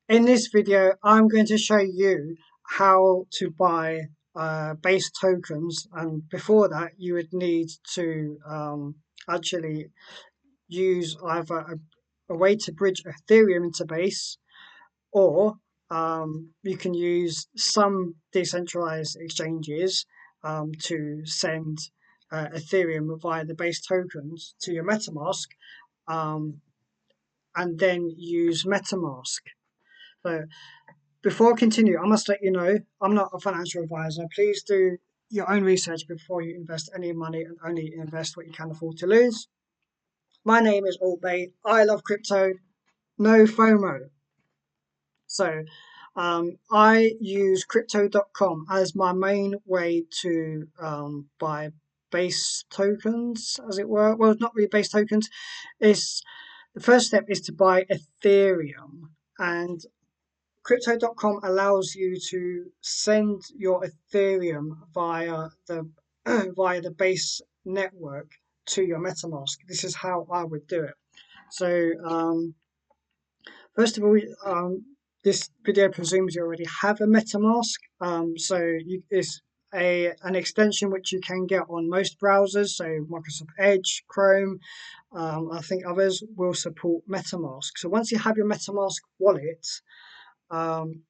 In this video, I'm going to show you how to buy base tokens, and before that, you would need to actually use either a way to bridge Ethereum into base, or you can use some decentralized exchanges to send Ethereum via the base tokens to your MetaMask, um, and then use MetaMask. So before I continue, I must let you know I'm not a financial advisor. Please do your own research before you invest any money, and only invest what you can afford to lose. My name is ALTBAE. I love crypto. No FOMO. So I use crypto.com as my main way to buy base tokens, as it were. Well, not really base tokens. It's the first step is to buy Ethereum, and Crypto.com allows you to send your Ethereum via the via the base network to your MetaMask. This is how I would do it. So first of all, this video presumes you already have a MetaMask. It's an extension which you can get on most browsers. So Microsoft Edge, Chrome. I think others will support MetaMask. So once you have your MetaMask wallet,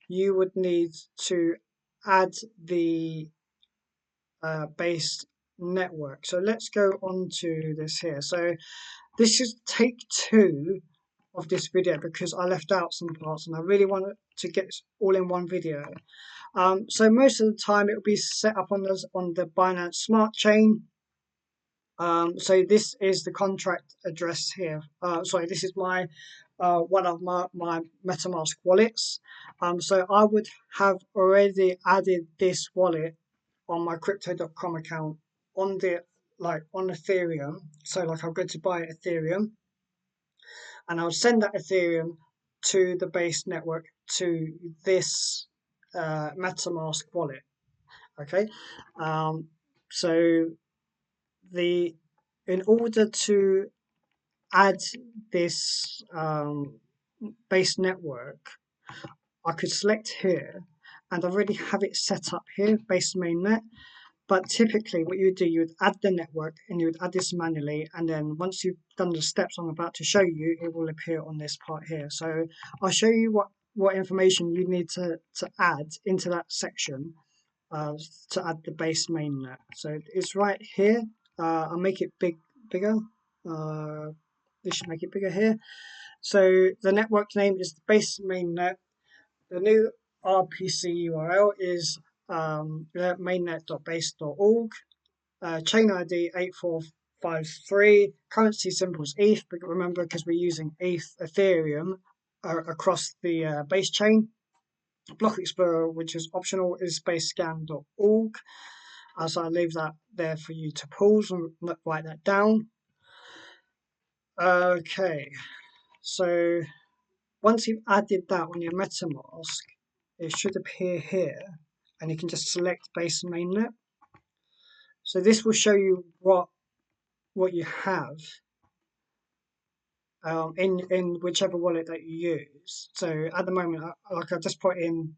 you would need to add the base network. So let's go on to this here. So this is take 2 of this video because I left out some parts and I really wanted to get all in one video. So most of the time it will be set up on the Binance Smart Chain. So this is the contract address here. This is my one of my MetaMask wallets. So I would have already added this wallet on my crypto.com account on on Ethereum. So I'll go to buy Ethereum, and I'll send that Ethereum to the base network to this MetaMask wallet. Okay, so in order to add this base network, I could select here, and I already have it set up here, base mainnet. But typically what you would do, you would add the network and you would add this manually, and then once you've done the steps I'm about to show you, it will appear on this part here. So I'll show you what information you need to add into that section to add the base mainnet. So it's right here. I'll make it bigger. This should make it bigger here. So the network name is the base mainnet. The new RPC URL is mainnet.base.org. Chain ID 8453. Currency symbol is ETH, but remember, because we're using Ethereum across the base chain. Block Explorer, which is optional, is spacescan.org. So I leave that there for you to pause and write that down. Okay, so once you've added that on your MetaMask, it should appear here, and you can just select base mainnet. So this will show you what you have in whichever wallet that you use. So at the moment, I just put in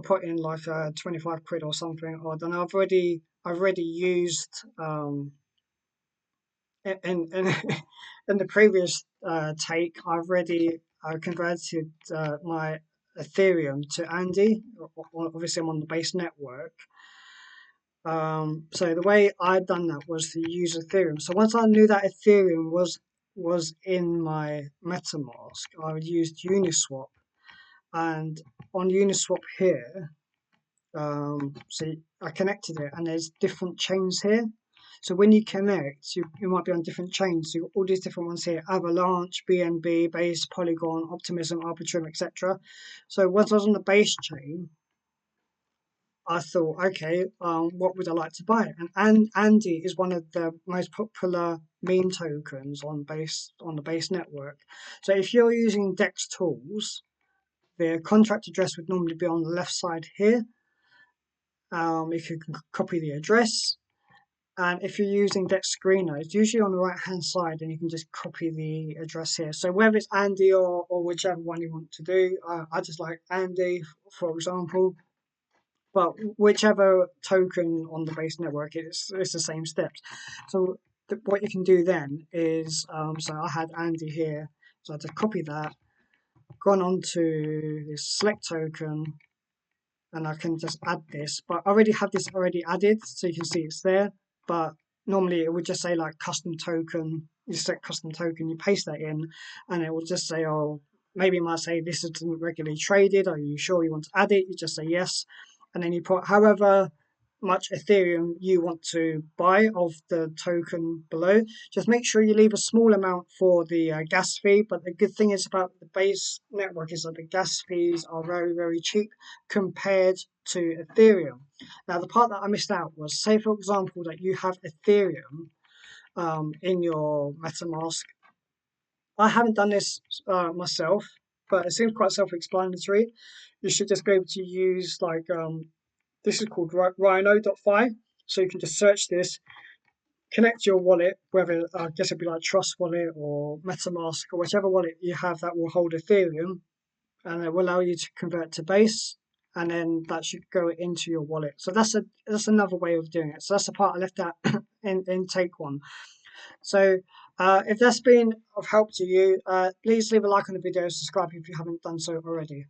25 quid or something odd, and I've already used in in the previous take, I've already converted my Ethereum to Andy. Obviously, I'm on the base network. So the way I'd done that was to use Ethereum. So once I knew that Ethereum was in my MetaMask, I used Uniswap, and on Uniswap here, so I connected it, and there's different chains here. So when you connect, you might be on different chains. So you've got all these different ones here: Avalanche, BNB, Base, Polygon, Optimism, Arbitrum, etc. So once I was on the base chain, I thought, okay, what would I like to buy? And Andy is one of the most popular meme tokens on the base network. So if you're using Dex tools, the contract address would normally be on the left side here. You can copy the address, And if you're using Dex Screener, it's usually on the right hand side, and you can just copy the address here. So whether it's Andy or whichever one you want to do, I just like Andy, for example. But whichever token on the base network, it's the same steps. So what you can do then is, so I had Andy here, so I just copy that, gone on to this select token, and I can just add this. But I already have this already added, so you can see it's there. But normally it would just say like custom token. You select custom token, you paste that in, and it will just say, oh, maybe it might say this isn't regularly traded. Are you sure you want to add it? You just say yes, and then you put however much Ethereum you want to buy of the token below. Just make sure you leave a small amount for the gas fee. But the good thing is about the base network is that the gas fees are very, very cheap compared to Ethereum. Now, the part that I missed out was, say, for example, that you have Ethereum in your MetaMask. I haven't done this myself, but it seems quite self-explanatory. You should just be able to use like this is called Rhino.fi. So you can just search this, connect your wallet, whether I guess it'd be like Trust Wallet or MetaMask or whichever wallet you have that will hold Ethereum, and it will allow you to convert to base, and then that should go into your wallet. So that's another way of doing it. So that's the part I left out in take one. So if that's been of help to you, please leave a like on the video, subscribe if you haven't done so already.